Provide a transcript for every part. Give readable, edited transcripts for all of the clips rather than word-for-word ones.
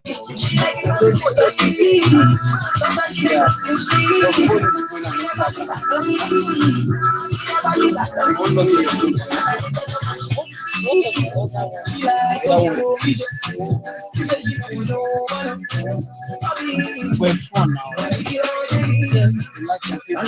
Yeah. Your phone is going on Instagram. Most of the other ones, That we're fun now. yes. Like some people.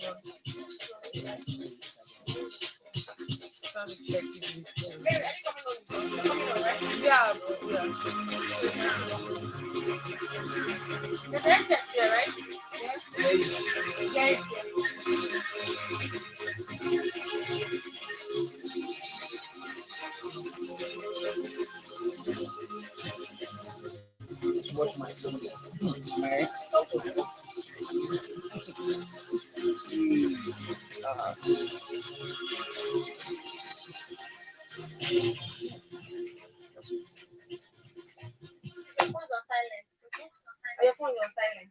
Yeah. Trying to check if it's there. Yeah, yeah. Watch my phone. My Your phone is on silent.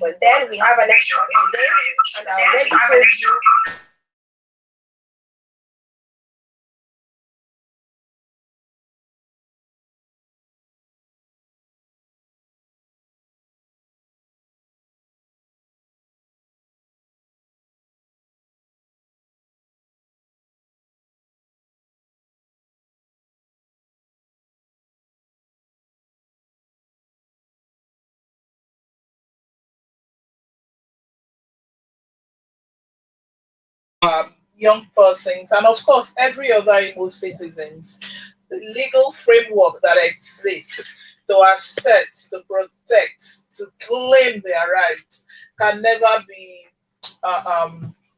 But then we have an extra today, and I already told you young persons, and of course every other Imo citizens, the legal framework that exists to assert, to protect, to claim their rights can never be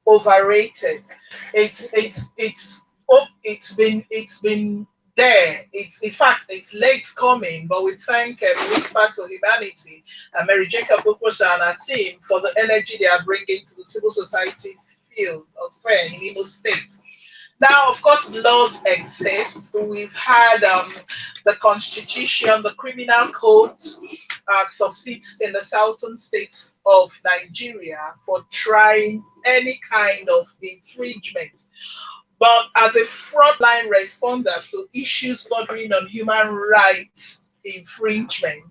overrated. It's been there. It's in fact it's late coming, but we thank Whisper to Humanity and Mary Jacob Okosha and her team for the energy they are bringing to the civil society field of fair in Imo State. Now, of course, laws exist. We've had the Constitution, the Criminal Code succeeds in the southern states of Nigeria for trying any kind of infringement. But as a frontline responder to issues bordering on human rights infringement,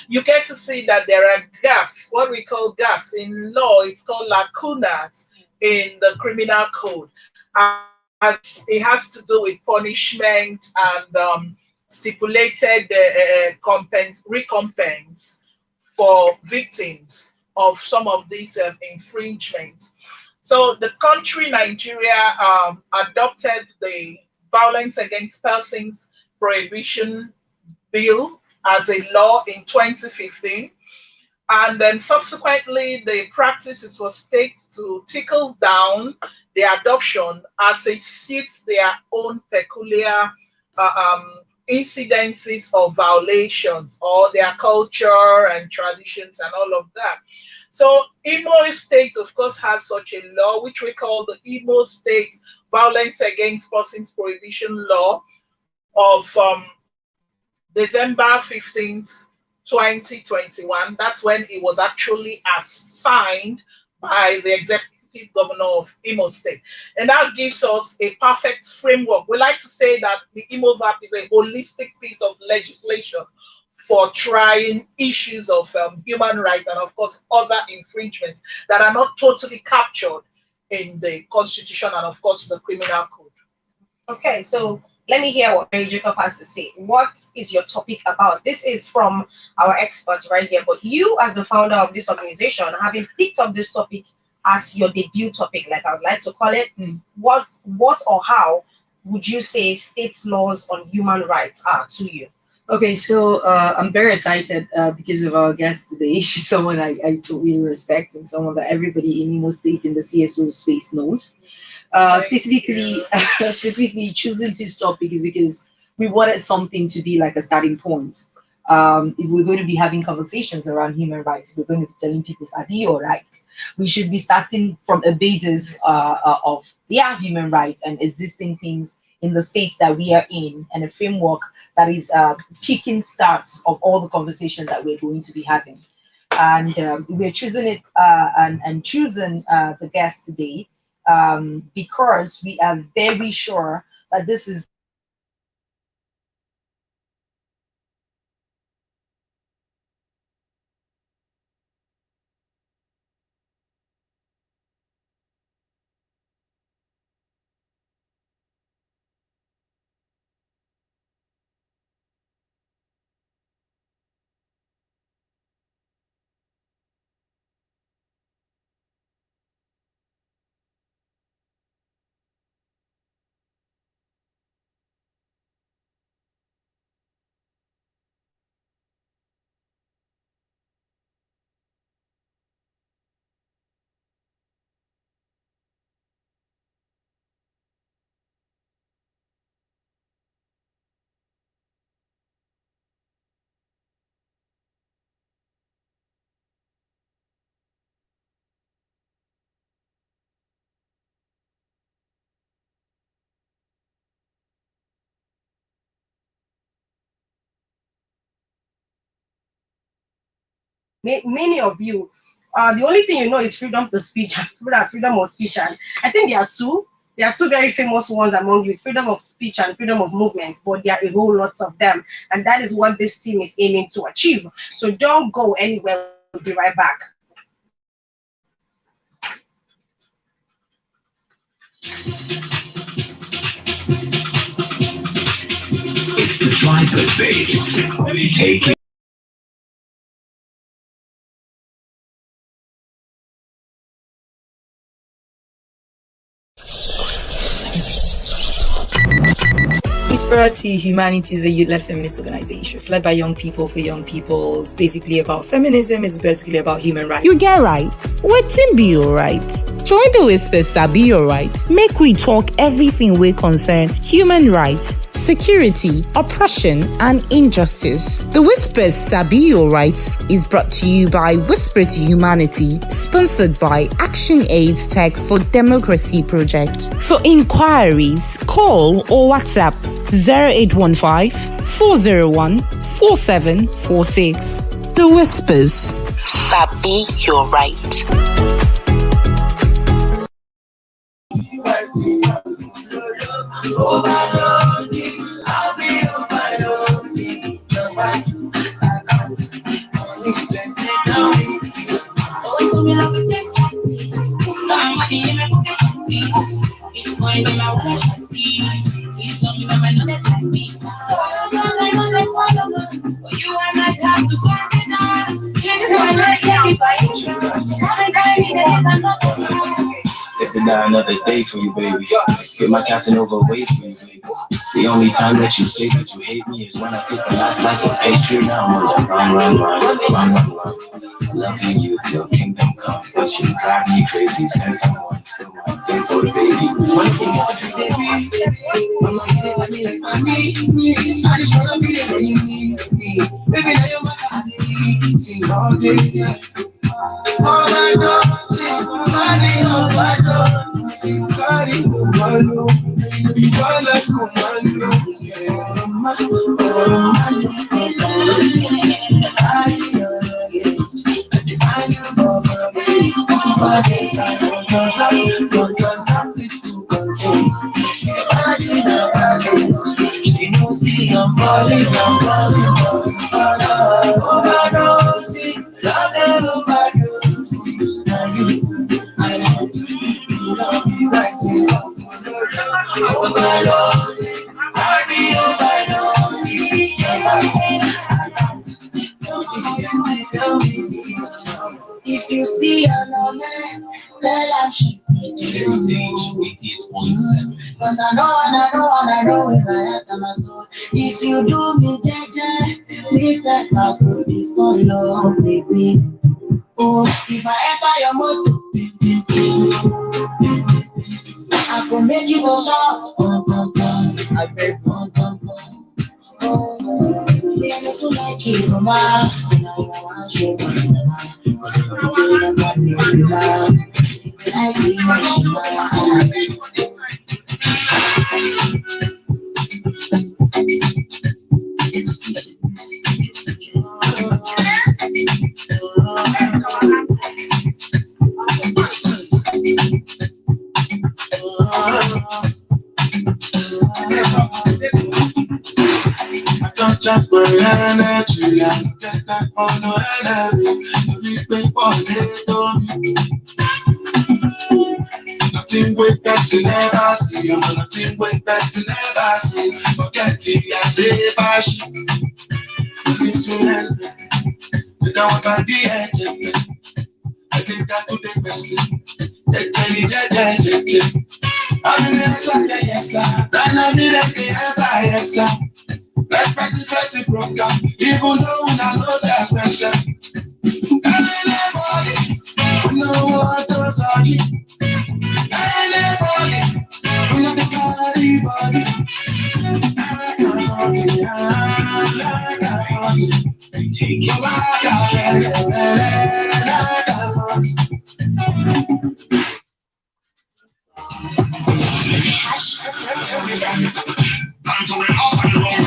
you get to see that there are gaps, what we call gaps in law, it's called lacunas in the criminal code, as it has to do with punishment and stipulated recompense for victims of some of these infringements. So the country Nigeria adopted the Violence Against Persons Prohibition Bill as a law in 2015. And then subsequently, the practice is for states to tickle down the adoption as it suits their own peculiar incidences of violations or their culture and traditions and all of that. So Imo State, of course, has such a law, which we call the Imo State Violence Against Persons Prohibition Law of December 15th, 2021. That's when it was actually assigned by the executive governor of Imo State. And that gives us a perfect framework. We like to say that the Imo VAP is a holistic piece of legislation for trying issues of human rights and, of course, other infringements that are not totally captured in the Constitution and, of course, the Criminal Code. Okay, so let me hear what Mary Jacob has to say. What is your topic about? This is from our experts right here, but you, as the founder of this organization, having picked up this topic as your debut topic, like I would like to call it, what or how would you say state laws on human rights are to you? Okay, so I'm very excited because of our guest today. She's someone I totally respect and someone that everybody in Imo State in the CSO space knows. Specifically, specifically choosing this topic is because we wanted something to be like a starting point. If we're going to be having conversations around human rights, if we're going to be telling people, Sabi, all right, we should be starting from a basis of their human rights and existing things in the states that we are in, and a framework that is kicking starts of all the conversations that we're going to be having. And we're choosing it and choosing the guest today because we are very sure that this is Many of you, the only thing you know is freedom to speech, freedom of speech, and I think there are two. There are two very famous ones among you: freedom of speech and freedom of movement. But there are a whole lots of them, and that is what this team is aiming to achieve. So don't go anywhere. We'll be right back. It's the tripod, babe. Take it. Whisper to Humanity is a youth-led feminist organization. It's led by young people for young people. It's basically about feminism. It's basically about human rights. You get right. Wetin be your right? Join the Whispers Sabi your right. Make we talk everything we concern human rights, security, oppression, and injustice. The Whispers Sabi your rights is brought to you by Whisper to Humanity, sponsored by Action Aid Tech for Democracy Project. For inquiries, call or WhatsApp 0815 401 4746. The Whispers Sabi your right. If it's not another day for you, baby, get my Casanova away from you, baby. The only time that you say that you hate me is when I take the last slice of pastry. Now I'm on the run. Loving you till kingdom come, but you drive me crazy. Send someone still my thing for the baby. One thing more to baby, I'm not getting like me like my me. I just wanna be there when you need me. Baby, now you're my God, sing all day, yeah. Oh my God, sing oh my God, sing oh my God. You are like commando, I'm falling. If you see another man, tell him she Heritage 88.7. Cause I know in my heart and my soul. If you do me jeje, please let I put this for love, baby. Oh, if I enter your motor, I can make you go short. I beg, oh, yeah, me too like it so much. So now you want to show me, cause I'm gonna tell them what you love. Like me, Just my energy, I get that on the enemy. Everything for nothing with that's never see. Nothing with that's never see. Forget it, I say passion. This will last me. The down by the edge. I think that to the person. I'm in the yes, sir. I'm in the yes, sir. Respect is reciprocal, even though I know you're special. Anybody, no one does you. Anybody, we know the body, body. I got something. Take your I'm doing all your own.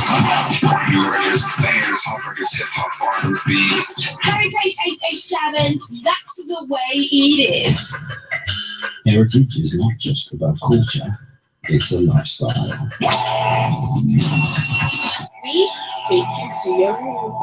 You are his fans, Africa's hip hop R&B. Heritage 887, that's the way it is. Heritage is not just about culture, it's a lifestyle. We take you to your room.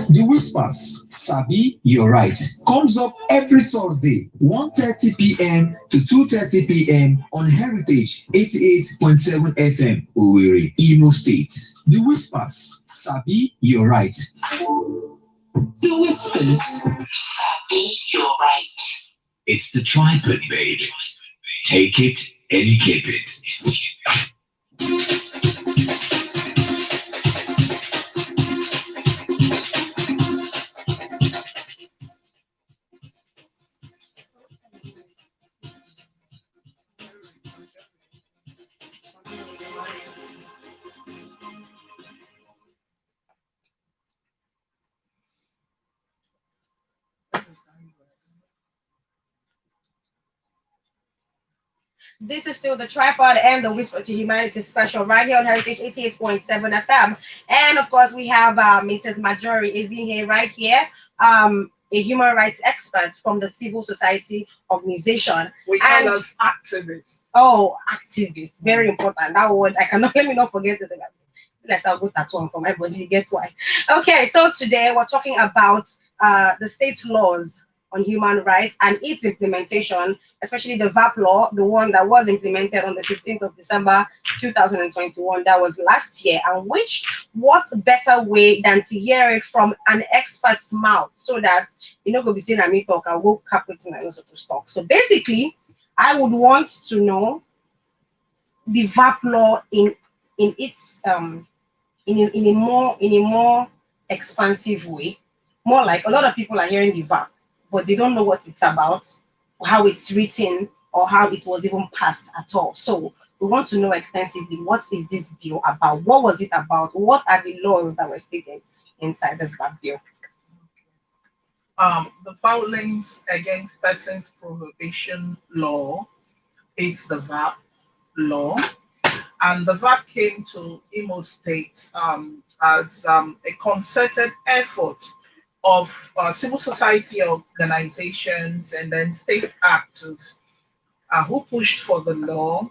The Whispers, Sabi, you're right, comes up every Thursday, 1:30 p.m. to 2:30 p.m. on Heritage 88.7 FM, Owerri, Imo State. The Whispers, Sabi, you're right. The Whispers, Sabi, you're right. It's the tripod, babe. Take it and keep it. This is still the Tripod and the Whisper to Humanity special right here on Heritage 88.7 FM. And of course, we have Mrs. Majori Ezinhe right here, a human rights expert from the civil society organization. We call us activists. Oh, activists. Very important. That word, I cannot, let me not forget it. Let's have that one for my body. Get why. Okay, so today we're talking about the state laws on human rights and its implementation, especially the VAP law, the one that was implemented on the 15th of December 2021, that was last year, and what better way than to hear it from an expert's mouth so that you know go be saying me talk and go captain and also to talk. So basically, I would want to know the VAP law in its in a more expansive way, more like a lot of people are hearing the VAP, but they don't know what it's about, or how it's written, or how it was even passed at all. So we want to know extensively, what is this bill about? What was it about? What are the laws that were stated inside this VAP bill? The Violence Against Persons Prohibition Law, it's the VAP law. And the VAP came to Imo State as a concerted effort of civil society organizations and then state actors who pushed for the law.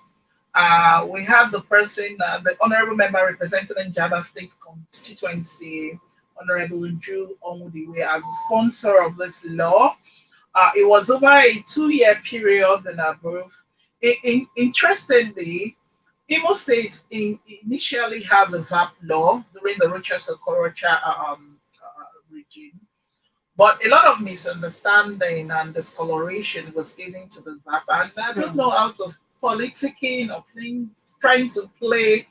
We have the person, the honorable member representing Java State constituency, Honorable Drew Onwudiwe, as a sponsor of this law. It was over a 2-year period and above. Interestingly, Imo State initially had the VAP law during the Rochester Okorocha regime, but a lot of misunderstanding and discoloration was given to the VAP, and I don't know, out of politicking or trying to play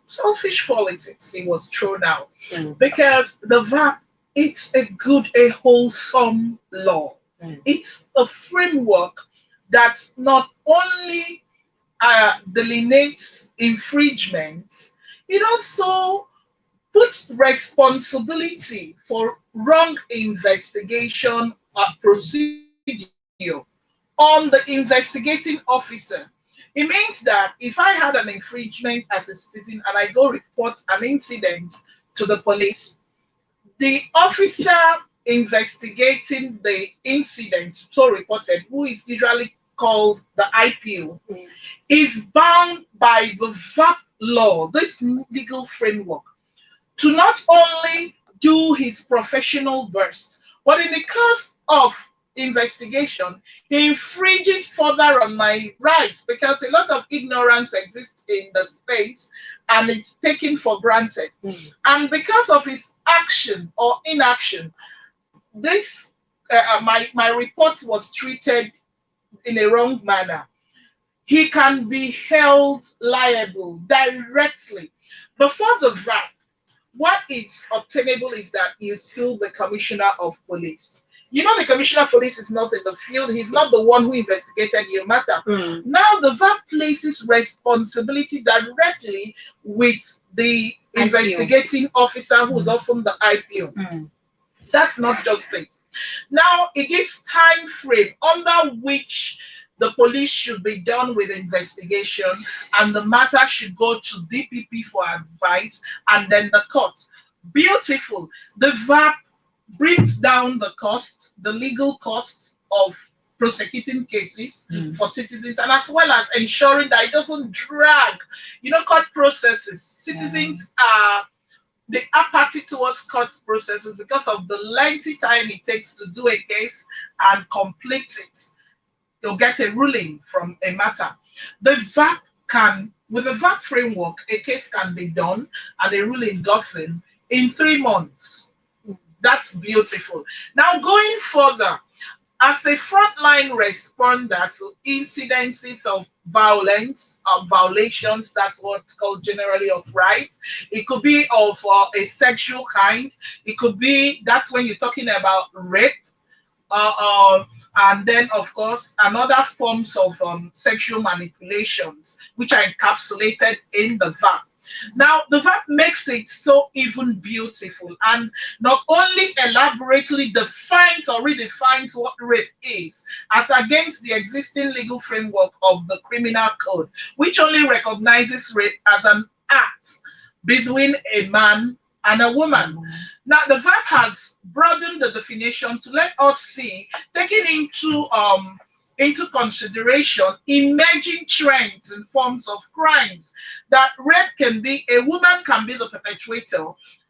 selfish politics, it was thrown out. Because the VAP, it's a wholesome law. It's a framework that not only delineates infringement, it also puts responsibility for wrong investigation procedure on the investigating officer. It means that if I had an infringement as a citizen and I go report an incident to the police, the officer investigating the incident so reported, who is usually called the IPO, is bound by the VAP law, this legal framework, to not only do his professional best, but in the course of investigation, he infringes further on my rights, because a lot of ignorance exists in the space and it's taken for granted. And because of his action or inaction, this my report was treated in a wrong manner. He can be held liable directly. Before the VAP, what is obtainable is that you sue the commissioner of police. You know, the commissioner of police is not in the field. He's not the one who investigated your matter. Now the VAP places responsibility directly with the investigating officer, who is often the IPO. That's not just it. Now it gives time frame under which the police should be done with investigation, and the matter should go to DPP for advice, and then the court. Beautiful. The VAP brings down the cost, the legal costs of prosecuting cases for citizens, and as well as ensuring that it doesn't drag. You know, court processes, citizens are the apathy towards court processes because of the lengthy time it takes to do a case and complete it. You'll get a ruling from a matter. The VAP can, with the VAP framework, a case can be done and a ruling gotten in 3 months. That's beautiful. Now, going further, as a frontline responder to incidences of violence, violations, that's what's called generally of rights. It could be of a sexual kind. It could be, that's when you're talking about rape. And then, of course, another forms of sexual manipulations, which are encapsulated in the VAP. Now, the VAP makes it so even beautiful and not only elaborately defines or redefines what rape is, as against the existing legal framework of the criminal code, which only recognizes rape as an act between a man and a woman. Now, the VAP has broadened the definition to let us see, taking into consideration emerging trends and forms of crimes, that rape can be, a woman can be the perpetrator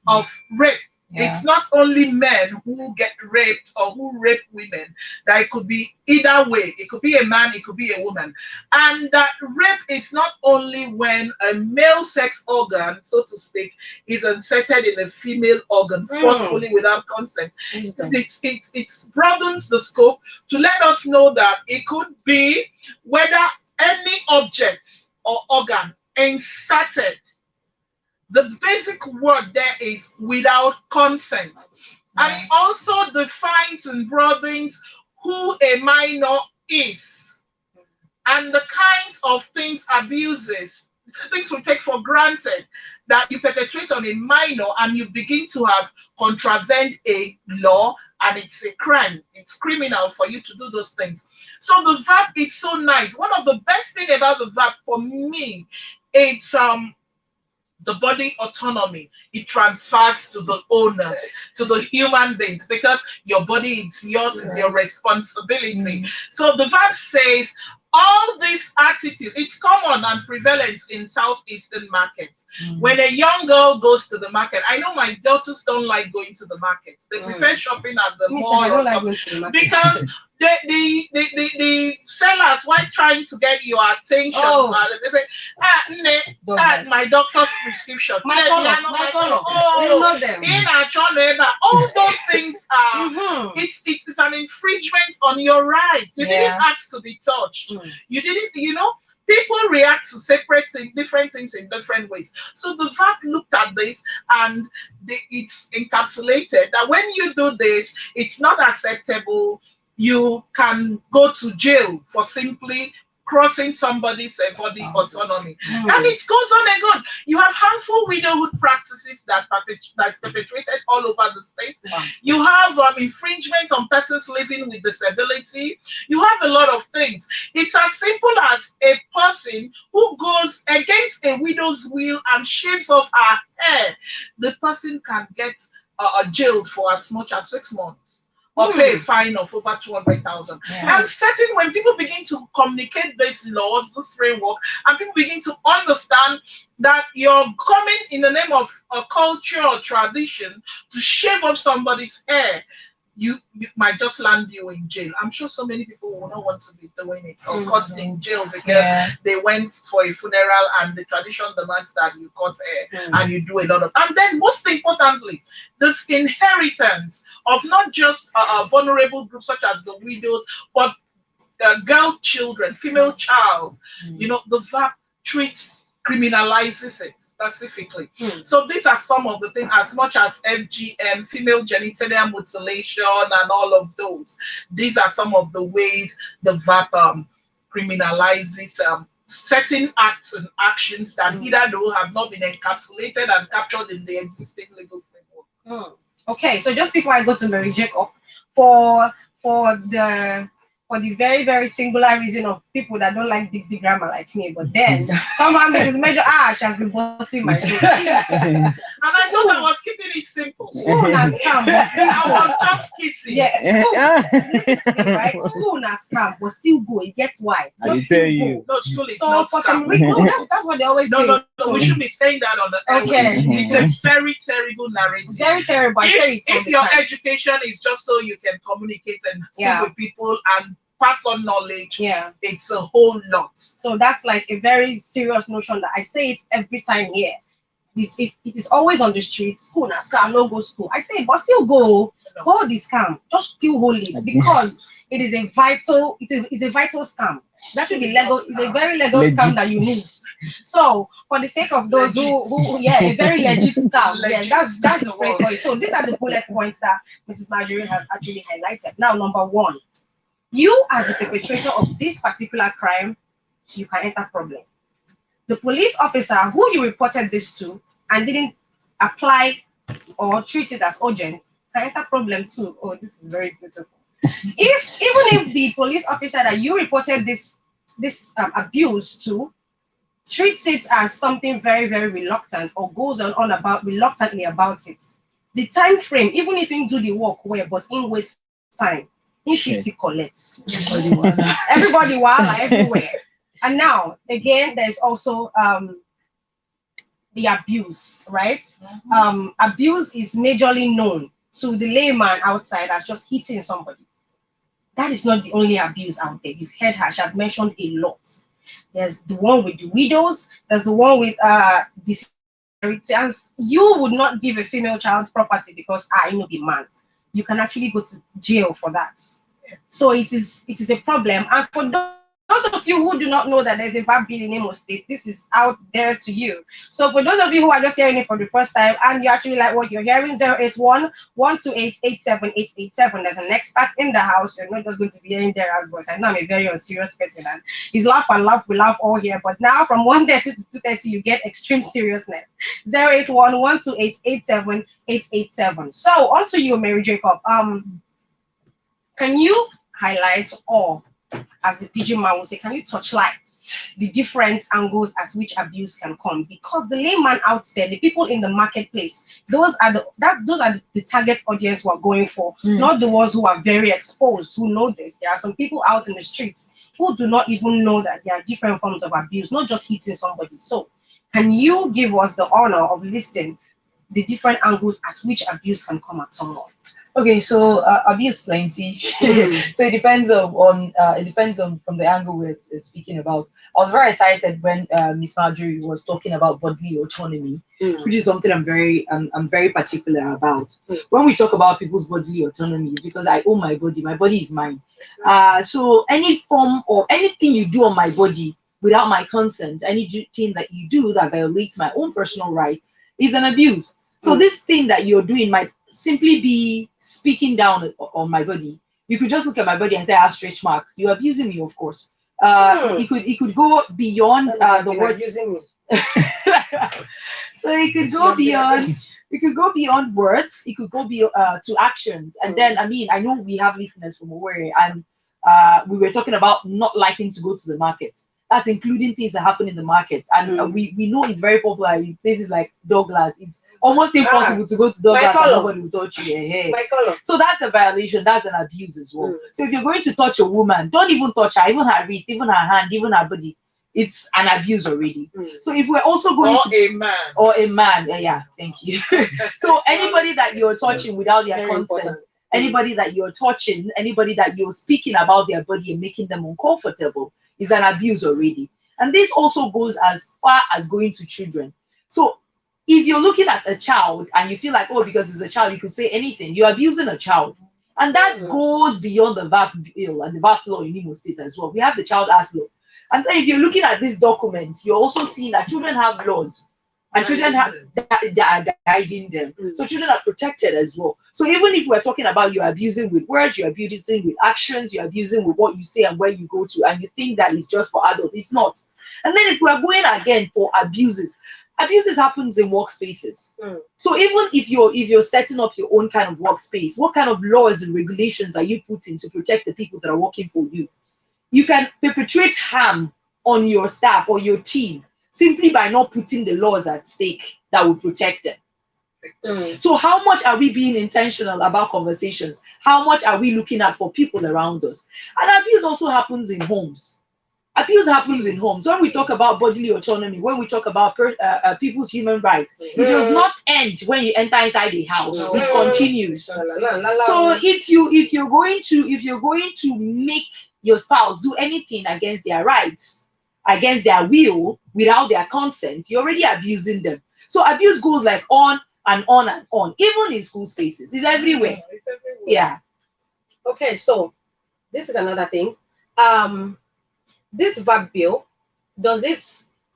of rape. Yeah. It's not only men who get raped or who rape women, that it could be either way. It could be a man, it could be a woman. And that rape is not only when a male sex organ, so to speak, is inserted in a female organ forcefully without consent. It broadens the scope to let us know that it could be whether any object or organ inserted. The basic word there is without consent. And it also defines and broadens who a minor is and the kinds of things, abuses, things we take for granted that you perpetrate on a minor, and you begin to have contravened a law, and it's a crime. It's criminal for you to do those things. So the VAP is so nice. One of the best things about the VAP for me, it's the body autonomy. It transfers to the owners, to the human beings, because your body is yours, is your responsibility. So the verse says, all this attitude, it's common and prevalent in Southeastern markets. When a young girl goes to the market, I know my daughters don't like going to the market. They prefer shopping at the mall or something, because the sellers, while trying to get your attention, they say, my doctor's prescription. All those things are, it's an infringement on your right. You didn't ask to be touched. You didn't, people react to separate different things in different ways. So the VAP looked at this, and it's encapsulated that when you do this, it's not acceptable. You can go to jail for simply crossing somebody's body autonomy. And it goes on and on. You have harmful widowhood practices that's perpetrated all over the state. You have infringement on persons living with disability. You have a lot of things. It's as simple as a person who goes against a widow's will and shaves off her hair. The person can get jailed for as much as 6 months. Or pay a fine of over 200,000. And certain, when people begin to communicate these laws, this framework, and people begin to understand that you're coming in the name of a culture or tradition to shave off somebody's hair, you might just land you in jail. I'm sure so many people will not want to be doing it or cut in jail because they went for a funeral and the tradition demands that you cut hair and you do a lot of. And then most importantly, this inheritance of not just vulnerable groups such as the widows, but girl children, female child. The VAP criminalizes it specifically. So these are some of the things, as much as FGM, female genital mutilation, and all of those. These are some of the ways the VAP criminalizes certain acts and actions that either though have not been encapsulated and captured in the existing legal framework. Okay, so just before I go to Mary Jacob, for the very, very singular reason of people that don't like big grammar like me, but then somehow Mrs. Major she has been busting my face. And I thought I was keeping it simple. School has come, I was just kissing. Yes, listen to me, right? School has come, but still go. It gets why. I tell you. No, school is so not for scam. some reason, that's what they always say. No, we should be saying that on the Okay. It's a very terrible narrative. Very terrible. If your education is just so you can communicate and sit with people and pass on knowledge, it's a whole lot. So that's like a very serious notion that I say it every time here. It is always on the streets. School na scam, no go school. I say, but still go. Hold this scam. Just still hold it, because it is a vital, it's a vital scam. That should be legal. It's a very legal Legit. scam that you need. So, for the sake of those who yeah, a very legit scam. Yeah, that's the phrase for it. So these are the bullet points that Mrs. Marjorie has actually highlighted. Now, number one, you as the perpetrator of this particular crime, you can enter problem. The police officer who you reported this to and didn't apply or treat it as urgent can enter problem too. Oh, this is very beautiful. Even if the police officer that you reported this abuse to treats it as something very, very reluctant or goes on about reluctantly about it, the time frame, even if you do the work well, but in waste time, if he still collects. Everybody wild everywhere. And now again, there's also the abuse, right? Abuse is majorly known to the layman outside as just hitting somebody. That is not the only abuse out there. You've heard her, she has mentioned a lot. There's the one with the widows, there's the one with disinheritance. You would not give a female child property because I know the man. You can actually go to jail for that. So it is a problem. And for those of you who do not know that there's a bad bill in Imo State, this is out there to you. So for those of you who are just hearing it for the first time and you actually like what you're hearing, 081 128 87887. There's an expert in the house. You're not just going to be hearing their voice. I know I'm a very unserious person and he's laugh and laugh, we laugh all here. But now from 1:30 to 2:30, you get extreme seriousness. 081 128 87887. So on to you, Mary Jacob. Can you highlight, or as the PG man will say, can you touch light the different angles at which abuse can come? Because the layman out there, the people in the marketplace, those are the target audience we're going for, not the ones who are very exposed, who know this. There are some people out in the streets who do not even know that there are different forms of abuse, not just hitting somebody. So can you give us the honor of listing the different angles at which abuse can come at someone? Okay, so abuse plenty. So it depends on from the angle we're speaking about. I was very excited when Miss Marjorie was talking about bodily autonomy, which is something I'm very particular about. When we talk about people's bodily autonomy, it's because I own my body is mine. So any form or anything you do on my body without my consent, anything that you do that violates my own personal right is an abuse. So this thing that you're doing might simply be speaking down on my body. You could just look at my body and say, I have stretch mark. You're abusing me, of course. It could go beyond the words. So it could go beyond. It could go beyond words. It could go to actions. And then, I know we have listeners from Owerri, and we were talking about not liking to go to the market. That's including things that happen in the market. And we know it's very popular in places like Douglas. It's almost impossible to go to Douglas and nobody will touch you. So that's a violation. That's an abuse as well. So if you're going to touch a woman, don't even touch her, even her wrist, even her hand, even her body. It's an abuse already. So if we're also going or a man, yeah, thank you. So anybody that you're touching without their consent, anybody that you're touching, anybody that you're speaking about their body and making them uncomfortable is an abuse already. And this also goes as far as going to children. So if you're looking at a child and you feel like, oh, because it's a child, you could say anything, you're abusing a child. And that goes beyond the VAP bill and the VAP law in Imo State as well. We have the Child Act law. And then if you're looking at these documents, you're also seeing that children have laws. And children have that are guiding them. So children are protected as well. So even if we're talking about you're abusing with words, you're abusing with actions, you're abusing with what you say and where you go to, and you think that is just for adults, it's not. And then if we're going again for abuses happens in workspaces. So even if you're setting up your own kind of workspace, what kind of laws and regulations are you putting to protect the people that are working for you? You can perpetrate harm on your staff or your team simply by not putting the laws at stake that will protect them. So how much are we being intentional about conversations? How much are we looking at for people around us? And abuse also happens in homes. Abuse happens in homes. When we talk about bodily autonomy, when we talk about people's human rights, it does not end when you enter inside a house. It continues. So if you're going to make your spouse do anything against their rights, against their will, without their consent, you're already abusing them. So abuse goes like on and on and on, even in school spaces. It's everywhere. Yeah. Okay, so this is another thing. Um, this VAP bill, does it,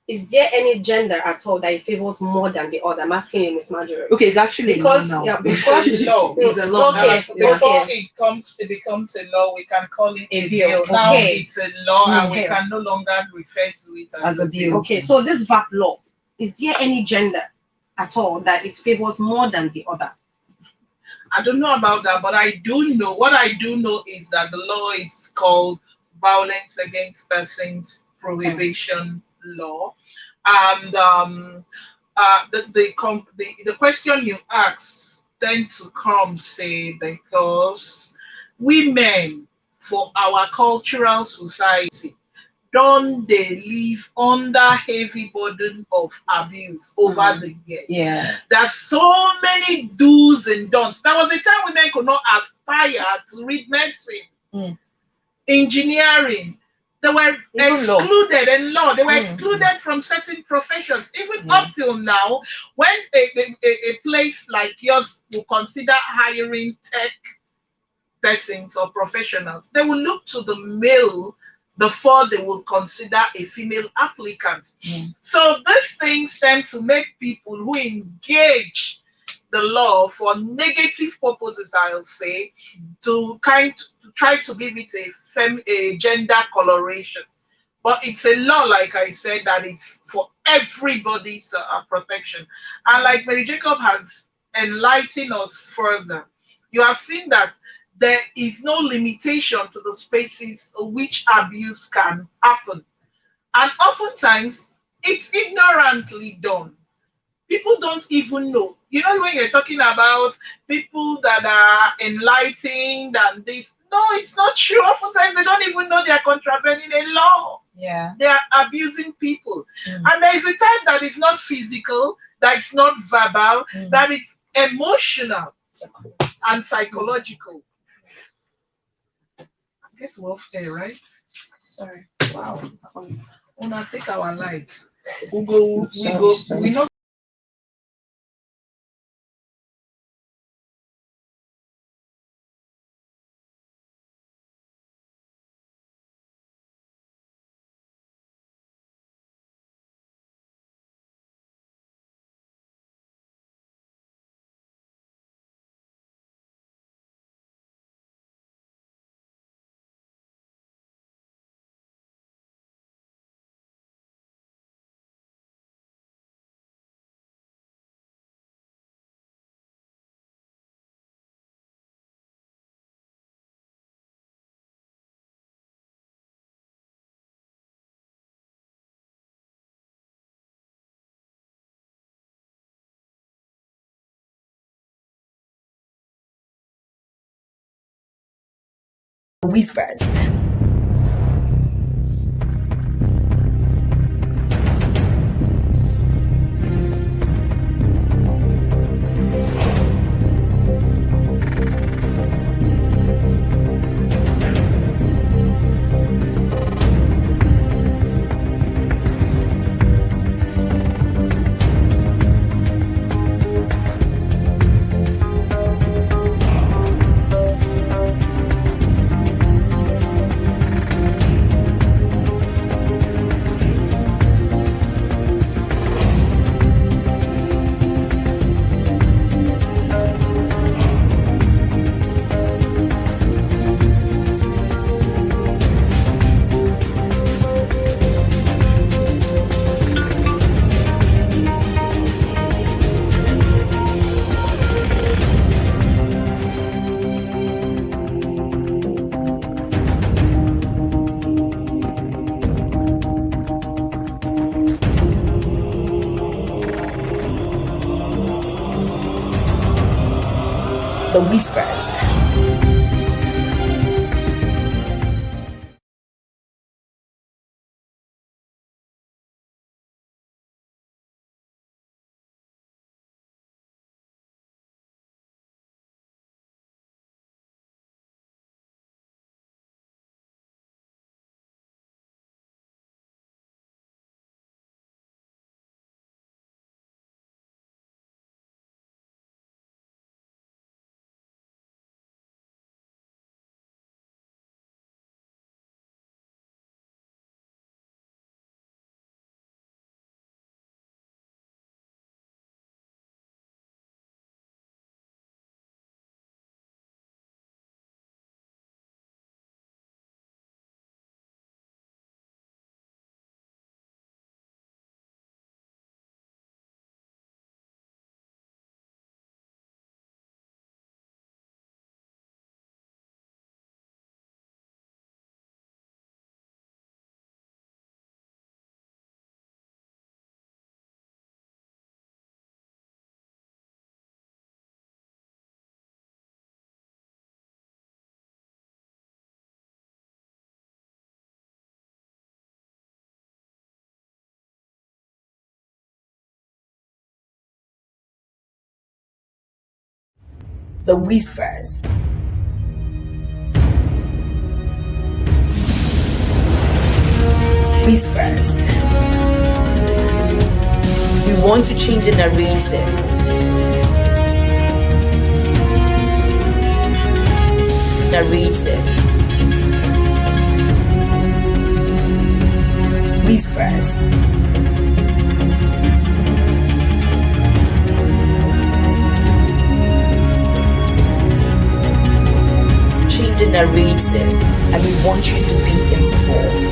is there any gender at all that it favors more than the other? I'm asking you, Miss Marjorie. Okay, it's actually Because a law now. yeah, It's because a law. It's a law. Okay, Before okay. it becomes a law, we can call it A a bill, bill. Now okay. it's a law, and we Okay. can no longer refer to it As a bill. Okay, so this VAP law, is there any gender at all that it favors more than the other? I don't know about that, but I do know what I do know is that the law is called Violence Against Persons Prohibition Law, and the question you ask tend to come say because women for our cultural society don't they live under heavy burden of abuse over the years. Yeah. There's so many do's and don'ts. There was a time women could not aspire to read medicine, engineering. They were Even excluded in law. They were Mm. excluded from certain professions. Even Yeah. up till now, when a place like yours will consider hiring tech persons or professionals, they will look to the male before they will consider a female applicant. So these things tend to make people who engage the law for negative purposes, I'll say, to try to give it a gender coloration. But it's a law, like I said, that it's for everybody's protection. And like Mary Jacob has enlightened us further, you have seen that there is no limitation to the spaces which abuse can happen. And oftentimes, it's ignorantly done. People don't even know. You know, when you're talking about people that are enlightened and this, no, it's not true. Oftentimes, they don't even know they are contravening a law. Yeah. They are abusing people. And there is a time that is not physical, that is not verbal, that is emotional and psychological. I guess we're off air, right? Sorry. Wow. Una take our light. We know Whispers. The Whispers. The whispers. Whispers. We want to change the narrative. Narrative. Whispers. Change the narrative, and we want you to be involved.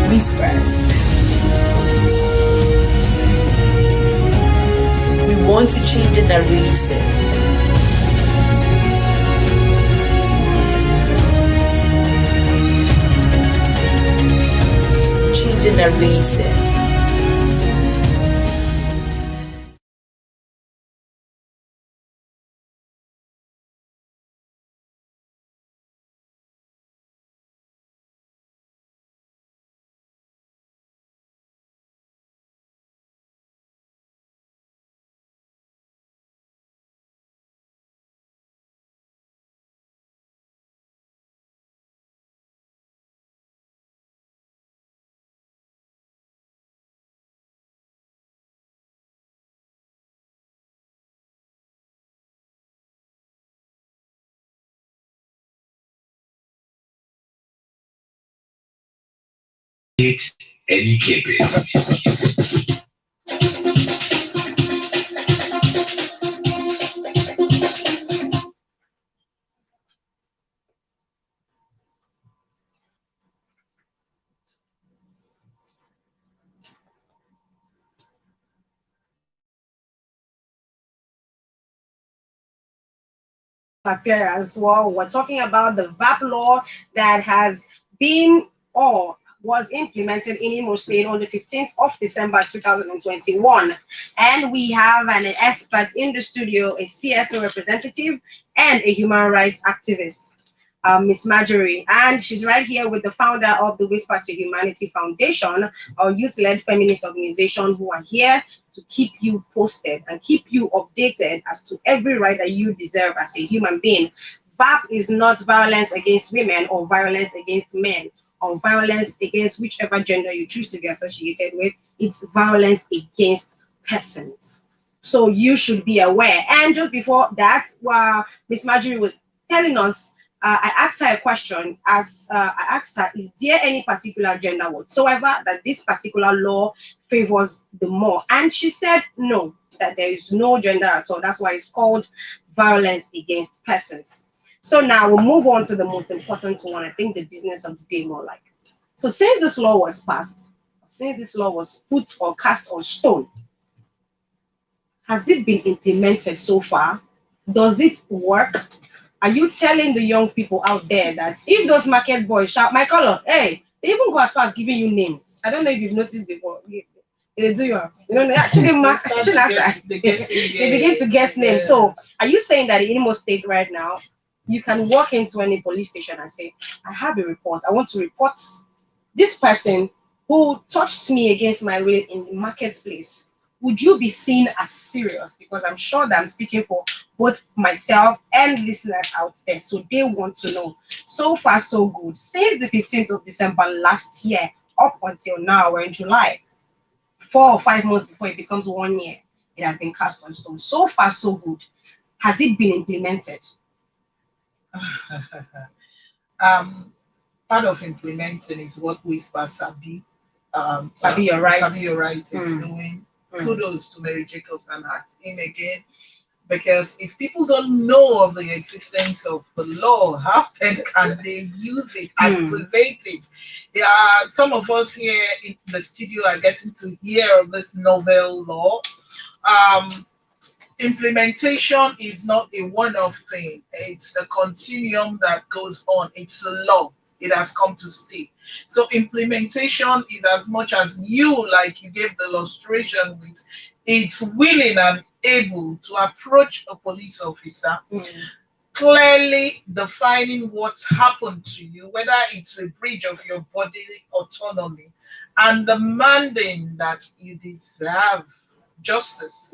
Whispers. We want to change the narrative. Change the narrative. It and you keep it. Appearance. Well, we're talking about the VAP law that has been or was implemented in Imo State on the 15th of December 2021. And we have an expert in the studio, a CSO representative and a human rights activist, Miss Marjorie. And she's right here with the founder of the Whisper to Humanity Foundation, our youth-led feminist organization, who are here to keep you posted and keep you updated as to every right that you deserve as a human being. VAP is not violence against women or violence against men or violence against whichever gender you choose to be associated with. It's violence against persons. So you should be aware. And just before that, while Miss Marjorie was telling us, I asked her a question. I asked her, is there any particular gender whatsoever that this particular law favors the more? And she said no, that there is no gender at all. That's why it's called violence against persons. So now we'll move on to the most important one, I think the business of the day more like. So since this law was passed, since this law was put or cast on stone, has it been implemented so far? Does it work? Are you telling the young people out there that if those market boys shout my color, hey, they even go as far as giving you names? I don't know if you've noticed before. They do they actually they begin to guess names. So are you saying that in Imo State right now, you can walk into any police station and say, I have a report. I want to report this person who touched me against my will in the marketplace? Would you be seen as serious? Because I'm sure that I'm speaking for both myself and listeners out there. So they want to know. So far, so good. Since the 15th of December last year, up until now, we're in July, 4 or 5 months before it becomes 1 year, it has been cast on stone. So far, so good. Has it been implemented? Part of implementing is what Whisper Sabi. Sabi, you're right. Sabi, you're right. It's doing. Kudos to Mary Jacobs and her team again, because if people don't know of the existence of the law, how then can they use it, activate it? Yeah, some of us here in the studio are getting to hear of this novel law. Implementation is not a one-off thing. It's a continuum that goes on. It's a law. It has come to stay. So implementation is as much as you, like you gave the illustration with, it's willing and able to approach a police officer, clearly defining what happened to you, whether it's a breach of your bodily autonomy, and demanding that you deserve justice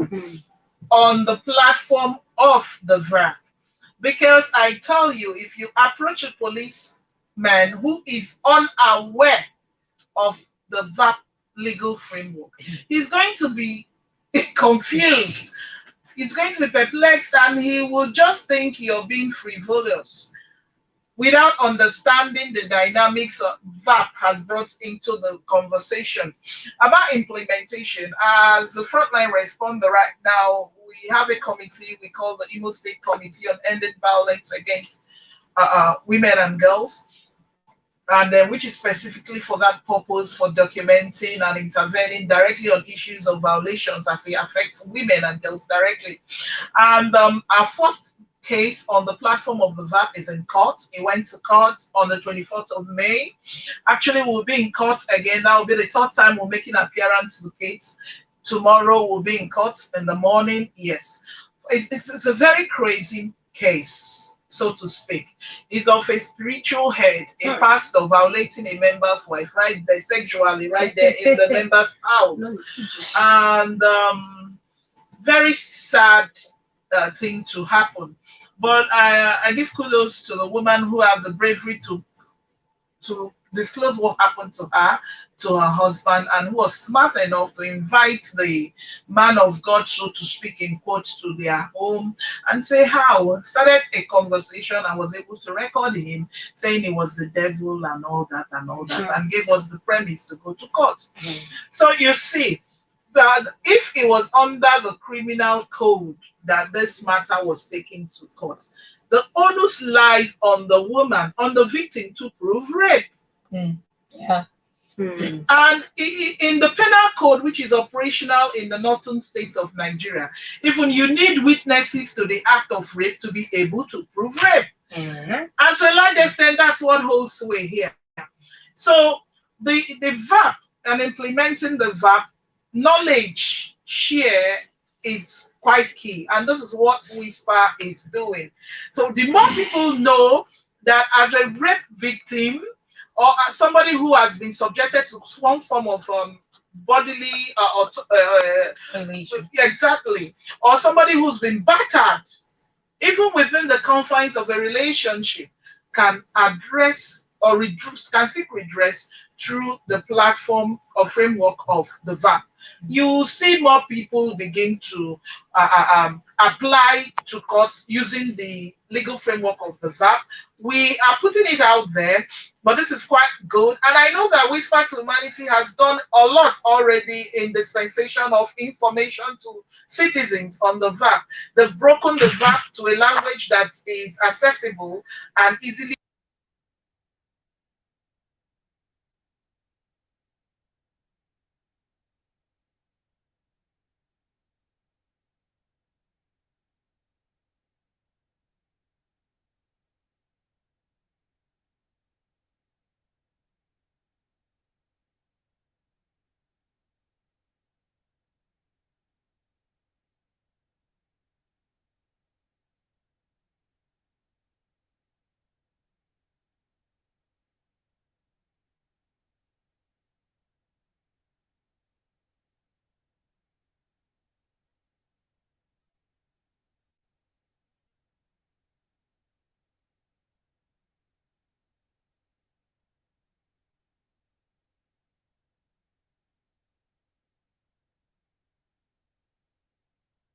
on the platform of the VAP. Because I tell you, if you approach a policeman who is unaware of the VAP legal framework, he's going to be confused. He's going to be perplexed, and he will just think you're being frivolous without understanding the dynamics of VAP has brought into the conversation. About implementation, as a frontline responder right now, we have a committee we call the Imo State Committee on Ending Violence Against Women and Girls, and which is specifically for that purpose, for documenting and intervening directly on issues of violations as they affect women and girls directly. And our first case on the platform of the VAP is in court. It went to court on the 24th of May. Actually, we'll be in court again. That will be the third time we'll make an appearance to the case. Tomorrow we'll be in court in the morning. Yes, it's a very crazy case, so to speak. Is of a spiritual head, a pastor violating a member's wife right there, sexually, right there in the member's house. And very sad thing to happen. But I give kudos to the woman who had the bravery to disclose what happened to her husband, and who was smart enough to invite the man of God, so to speak, in quotes, to their home and say how. Started a conversation and was able to record him saying he was the devil and all that, and gave us the premise to go to court. So you see that if it was under the criminal code that this matter was taken to court, the onus lies on the woman, on the victim, to prove rape. Yeah. And in the penal code, which is operational in the northern states of Nigeria, even you need witnesses to the act of rape to be able to prove rape. And to a large extent, that's what holds sway here. So the VAP and implementing the VAP, knowledge share is quite key, and this is what Whisper is doing. So the more people know that as a rape victim, or as somebody who has been subjected to some form of bodily exactly, or somebody who's been battered, even within the confines of a relationship, can address or reduce, can seek redress through the platform or framework of the VAP. You will see more people begin to apply to courts using the legal framework of the VAP. We are putting it out there, but this is quite good. And I know that Whisper to Humanity has done a lot already in dispensation of information to citizens on the VAP. They've broken the VAP to a language that is accessible and easily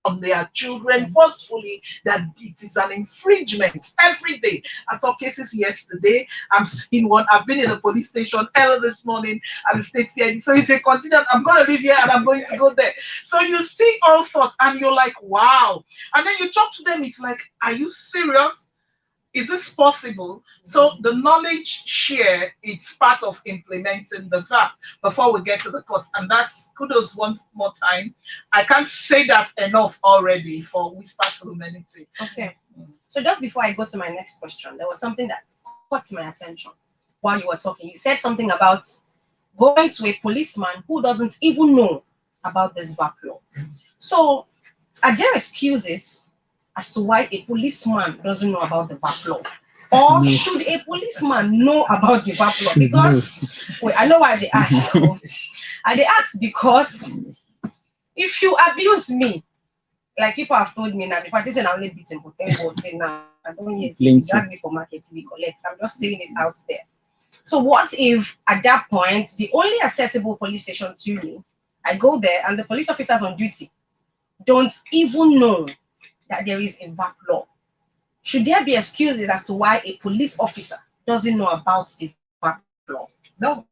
on their children forcefully, that it is an infringement every day. I saw cases yesterday. I'm seeing one. I've been in a police station early this morning at the state CID. So it's a continuous. I'm going to live here and I'm going to go there. So you see all sorts, and you're like, wow. And then you talk to them. It's like, are you serious? Is this possible? So the knowledge share, it's part of implementing the VAP before we get to the courts. And that's kudos once more time. I can't say that enough already for Whisper to Humanity. Okay. So just before I go to my next question, there was something that caught my attention while you were talking. You said something about going to a policeman who doesn't even know about this VAP law. So are there excuses as to why a policeman doesn't know about the VAP law? Or should a policeman know about the VAP law? Because, wait, I know why they ask. And they ask because if you abuse me, like people have told me now, the partition I only beat him for 10 words, say now, I don't hear you drag me for market TV collect. I'm just saying it out there. So what if at that point, the only accessible police station to me, I go there and the police officers on duty don't even know that there is a VAP law? Should there be excuses as to why a police officer doesn't know about the VAP law? No,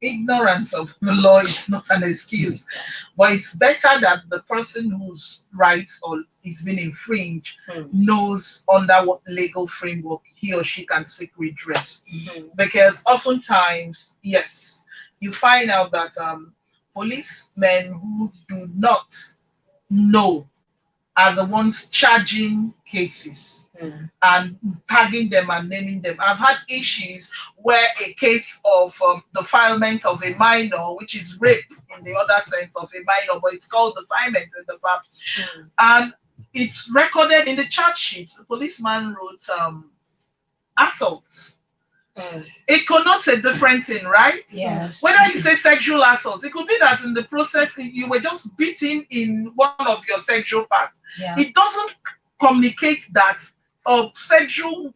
ignorance of the law is not an excuse, but it's better that the person whose rights or is being infringed knows under what legal framework he or she can seek redress. Because oftentimes, yes, you find out that policemen who do not know are the ones charging cases and tagging them and naming them. I've had issues where a case of defilement of a minor, which is rape in the other sense of a minor, but it's called defilement in the VAP, and it's recorded in the charge sheet. The policeman wrote assault. It connotes a different thing, right? Yes. Whether you say sexual assault, it could be that in the process you were just beaten in one of your sexual parts. Yeah. It doesn't communicate that a sexual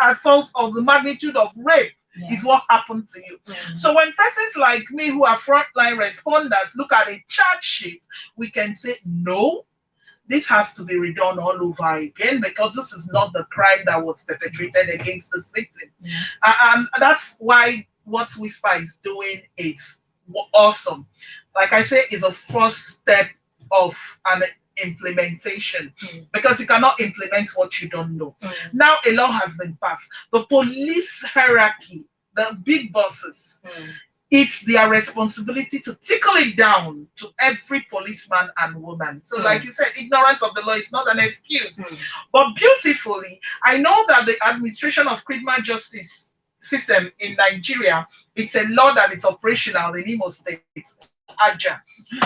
assault of the magnitude of rape is what happened to you. So when persons like me who are frontline responders look at a charge sheet, we can say no. This has to be redone all over again because this is not the crime that was perpetrated against this victim. And that's why what Whisper is doing is awesome. Like I say, it's a first step of an implementation because you cannot implement what you don't know. Now a law has been passed. The police hierarchy, the big bosses, it's their responsibility to tickle it down to every policeman and woman. So like you said, ignorance of the law is not an excuse. But beautifully, I know that the administration of criminal justice system in Nigeria, it's a law that is operational in Imo State, AJA.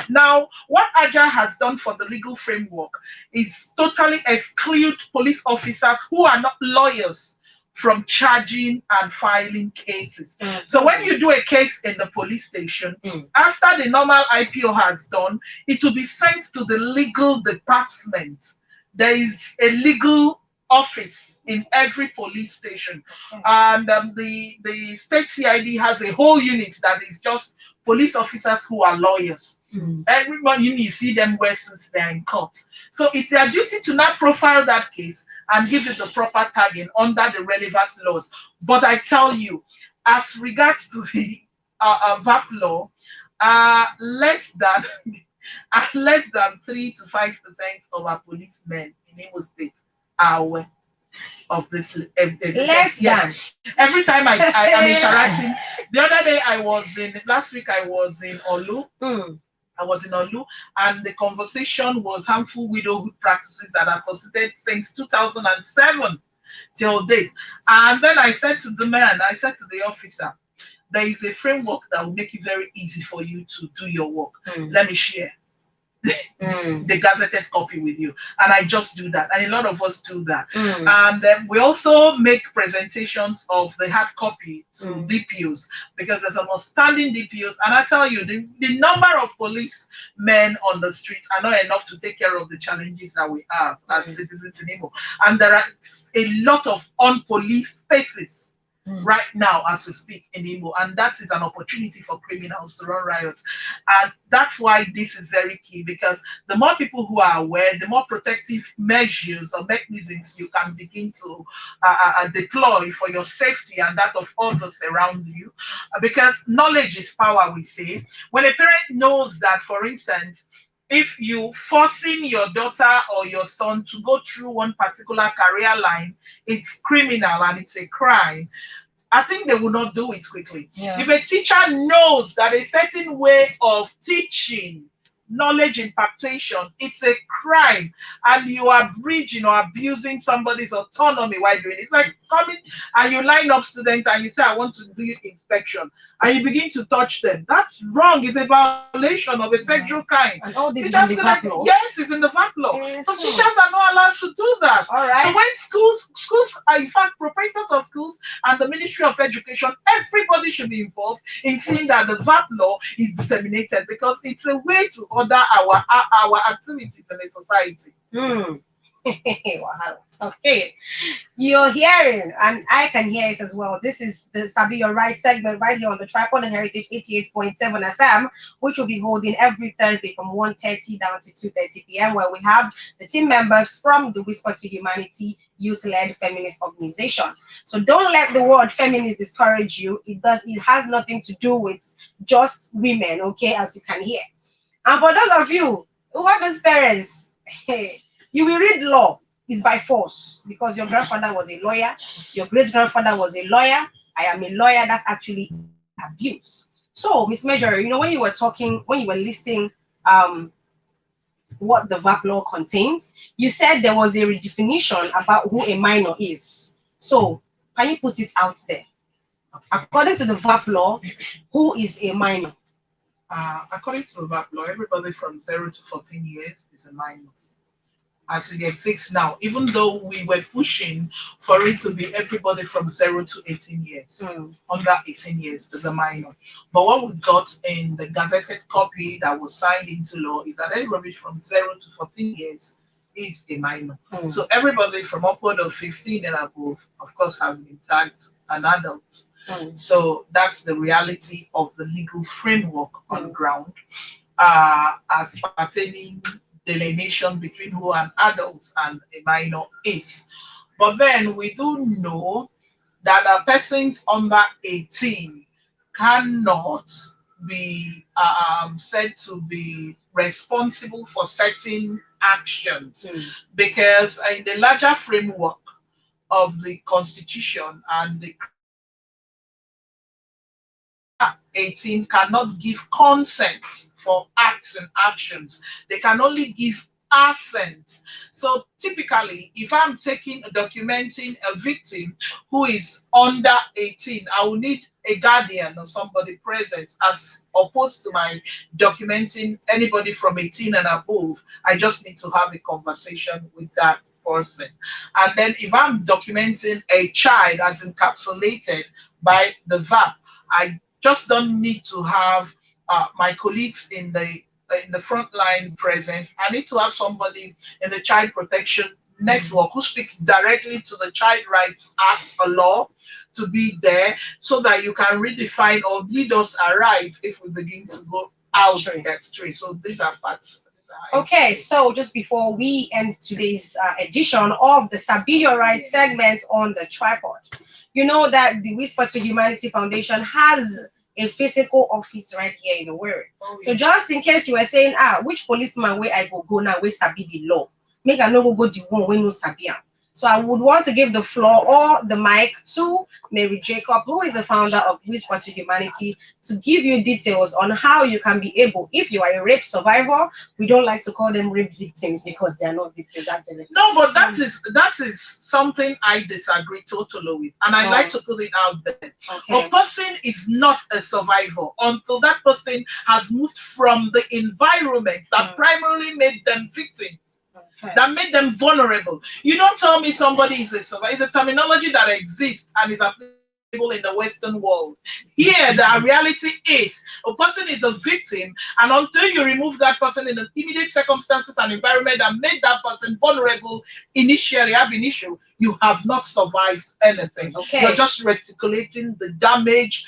Now, what AJA has done for the legal framework is totally exclude police officers who are not lawyers from charging and filing cases. So when you do a case in the police station, after the normal IPO has done, it will be sent to the legal department. There is a legal office in every police station. And the state CID has a whole unit that is just police officers who are lawyers. Everyone, you see them wear suits, they're in court. So it's their duty to not profile that case and give it the proper tagging under the relevant laws. But I tell you, as regards to the VAP law, less than 3 to 5% of our policemen in Imo State are aware of this. Less than. Every time I am interacting, the other day last week I was in Olu. I was in Olu, and the conversation was harmful widowhood practices that are sustained since 2007 till date. And then I said to the man, I said to the officer, there is a framework that will make it very easy for you to do your work. Let me share the gazetted copy with you. And I just do that. And a lot of us do that. And then we also make presentations of the hard copy to DPOs because there's some outstanding DPOs. And I tell you, the number of policemen on the streets are not enough to take care of the challenges that we have as citizens in Imo. And there are a lot of unpoliced spaces right now as we speak in Imo, and that is an opportunity for criminals to run riots. And that's why this is very key, because the more people who are aware, the more protective measures or mechanisms you can begin to deploy for your safety and that of others around you, because knowledge is power, we say. When a parent knows that, for instance, if you forcing your daughter or your son to go through one particular career line, it's criminal and it's a crime, I think they will not do it quickly. If a teacher knows that a certain way of teaching, knowledge impartation, it's a crime, and you are breaching or abusing somebody's autonomy while doing it, it's like come in and you line up students and you say, I want to do inspection, and you begin to touch them. That's wrong. It's a violation of a sexual kind. And all this is Teachers in the gonna, VAP law. yes, it's in the VAP law. Yes, So sir. teachers are not allowed to do that. All right. So when schools are, in fact, proprietors of schools and the Ministry of Education, everybody should be involved in seeing that the VAP law is disseminated, because it's a way to order our activities in a society. Wow. Okay. You're hearing, and I can hear it as well. This is the Sabi Your Right segment right here on the Tripod and Heritage 88.7 FM, which will be holding every Thursday from 1:30 down to 2:30 p.m., where we have the team members from the Whisper to Humanity youth-led feminist organization. So don't let the word feminist discourage you. It has nothing to do with just women, okay, as you can hear. And for those of you who are those parents, you will read law is by force, because your grandfather was a lawyer, your great-grandfather was a lawyer, I am a lawyer. That's actually abuse. So, Miss Major, when you were talking, when you were listing what the VAP law contains, you said there was a redefinition about who a minor is. So, can you put it out there? According to the VAP law, who is a minor? According to the VAP law, everybody from 0 to 14 years is a minor, as it exists now, even though we were pushing for it to be everybody from 0 to 18 years. Under 18 years is a minor. But what we got in the gazetted copy that was signed into law is that everybody from 0 to 14 years is a minor. So everybody from upward of 15 and above, of course, has been tagged an adult. So that's the reality of the legal framework on ground, as pertaining delineation between who an adult and a minor is. But then we do know that persons under 18 cannot be said to be responsible for certain actions, because in the larger framework of the Constitution and the 18 cannot give consent for acts and actions. They can only give assent. So typically, if I'm documenting a victim who is under 18, I will need a guardian or somebody present, as opposed to my documenting anybody from 18 and above. I just need to have a conversation with that person. And then if I'm documenting a child as encapsulated by the VAP, I just don't need to have my colleagues in the front line present. I need to have somebody in the Child Protection Network who speaks directly to the Child Rights Act or law to be there, so that you can redefine or lead us aright if we begin to go out that street. So these are parts. Okay, so just before we end today's edition of the Sabi Your Right segment on the Tripod, you know that the Whisper to Humanity Foundation has a physical office right here in Owerri. So just in case you were saying, which policeman where I go now, where Sabi the law, make I no go the one where no Sabi am. So I would want to give the floor or the mic to Mary Jacob, who is the founder of Whisper to Humanity, to give you details on how you can be able, if you are a rape survivor, we don't like to call them rape victims because they are not victims actually. No, but that is something I disagree totally with, and I like to put it out there. A person is not a survivor until that person has moved from the environment that primarily made them victims. That made them vulnerable. You don't tell me somebody is a survivor. It's a terminology that exists and is applicable in the Western world. Here, the reality is a person is a victim, and until you remove that person in the immediate circumstances and environment that made that person vulnerable initially, ab initio, you have not survived anything. You're just reticulating the damage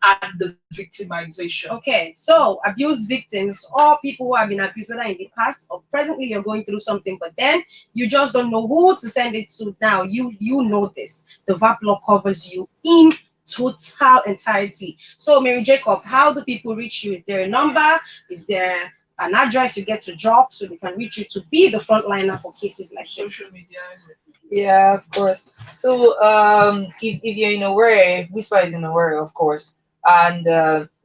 and the victimization. Okay, so abuse victims or people who have been abused, whether in the past or presently, you're going through something, but then you just don't know who to send it to. Now you know this. The VAP law covers you in total entirety. So Mary Jacob, how do people reach you? Is there a number? Is there an address you get to drop so they can reach you to be the frontliner for cases like this? Social media. Yeah, of course. So if you're in Owerri, Whisper is in Owerri, of course. And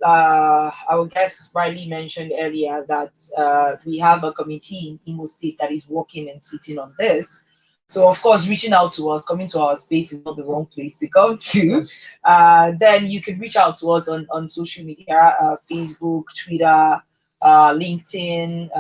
our guest rightly mentioned earlier that we have a committee in Imo State that is working and sitting on this. So of course, reaching out to us, coming to our space is not the wrong place to come to. Then you can reach out to us on social media, Facebook, Twitter, LinkedIn,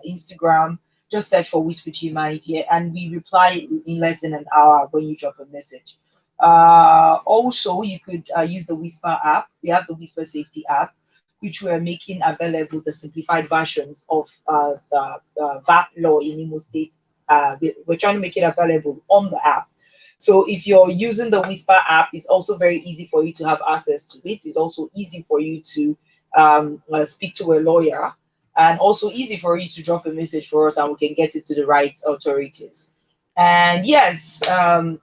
Instagram. Just search for Whisper to Humanity, and we reply in less than an hour when you drop a message. Also, you could use the Whisper app. We have the Whisper Safety app, which we're making available, the simplified versions of the VAT law in Imo State. We're trying to make it available on the app. So if you're using the Whisper app, it's also very easy for you to have access to it. It's also easy for you to speak to a lawyer, and also easy for you to drop a message for us, and we can get it to the right authorities. And yes,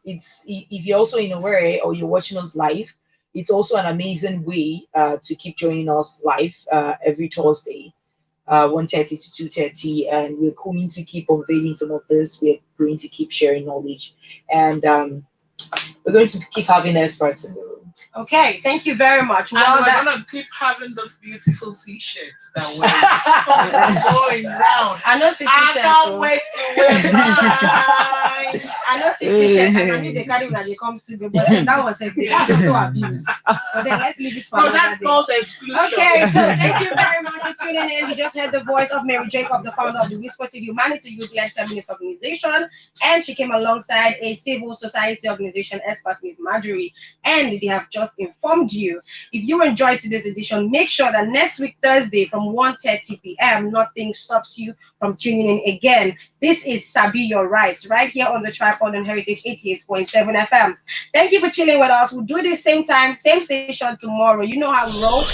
it's if you're also in a way or you're watching us live, it's also an amazing way to keep joining us live every Thursday, 1:30 to 2:30, and we're going to keep unveiling some of this. We're going to keep sharing knowledge, and we're going to keep having experts in the room. Okay, thank you very much. And we're gonna keep having those beautiful t-shirts that we're going round. I know see I t-shirt. can't wait to wear mine. I know see t-shirt. I mean they carry when it comes to me, but then that was a bit also abuse. But then let's leave it for No, another that's day. called exclusion. Okay, so thank you very much for tuning in. You just heard the voice of Mary Jacob, the founder of the Whisper to Humanity Youth-led Feminist Organization, and she came alongside a civil society organization expert, Ms. Marjorie, and they have just informed you. If you enjoyed today's edition, make sure that next week Thursday from 1:30 p.m. nothing stops you from tuning in again. This is Sabi Your Rights, right here on the Tripod on Heritage 88.7 FM. Thank you for chilling with us. We'll do this same time, same station tomorrow. You know how we roll.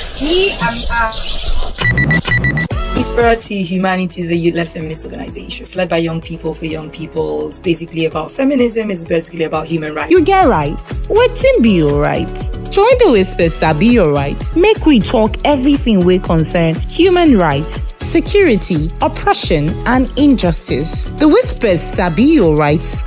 Whisper to Humanity is a youth-led feminist organization. It's led by young people for young people. It's basically about feminism. It's basically about human rights. You get right. Wetin be your right? Join the Whisper Sabi Your Right. Make we talk everything we concern human rights, security, oppression, and injustice. The Whispers Sabi Your Rights